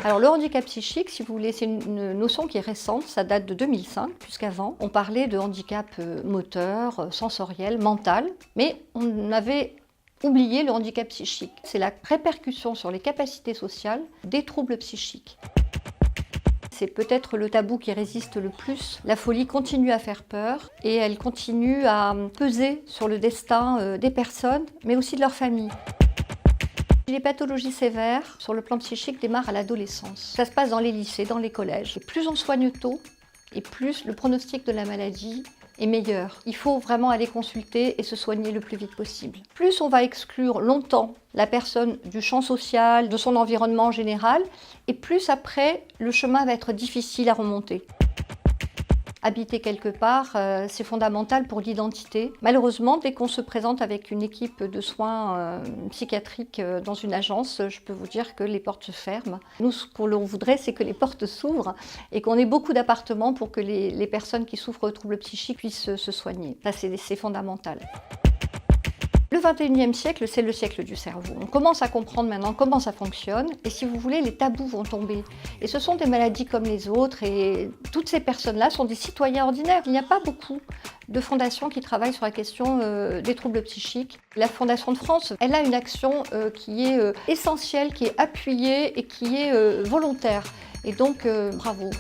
Alors le handicap psychique, si vous voulez, c'est une notion qui est récente, ça date de 2005, puisqu'avant, on parlait de handicap moteur, sensoriel, mental, mais on avait oublié le handicap psychique. C'est la répercussion sur les capacités sociales des troubles psychiques. C'est peut-être le tabou qui résiste le plus. La folie continue à faire peur et elle continue à peser sur le destin des personnes, mais aussi de leur famille. Les pathologies sévères sur le plan psychique démarrent à l'adolescence. Ça se passe dans les lycées, dans les collèges. Et plus on soigne tôt, et plus le pronostic de la maladie est meilleur. Il faut vraiment aller consulter et se soigner le plus vite possible. Plus on va exclure longtemps la personne du champ social, de son environnement général, et plus après, le chemin va être difficile à remonter. Habiter quelque part, c'est fondamental pour l'identité. Malheureusement, dès qu'on se présente avec une équipe de soins psychiatriques dans une agence, je peux vous dire que les portes se ferment. Nous, ce que l'on voudrait, c'est que les portes s'ouvrent et qu'on ait beaucoup d'appartements pour que les personnes qui souffrent de troubles psychiques puissent se soigner. Ça, c'est fondamental. Le 21e siècle, c'est le siècle du cerveau. On commence à comprendre maintenant comment ça fonctionne et si vous voulez, les tabous vont tomber. Et ce sont des maladies comme les autres et toutes ces personnes-là sont des citoyens ordinaires. Il n'y a pas beaucoup de fondations qui travaillent sur la question des troubles psychiques. La Fondation de France, elle a une action qui est essentielle, qui est appuyée et qui est volontaire. Et donc, bravo.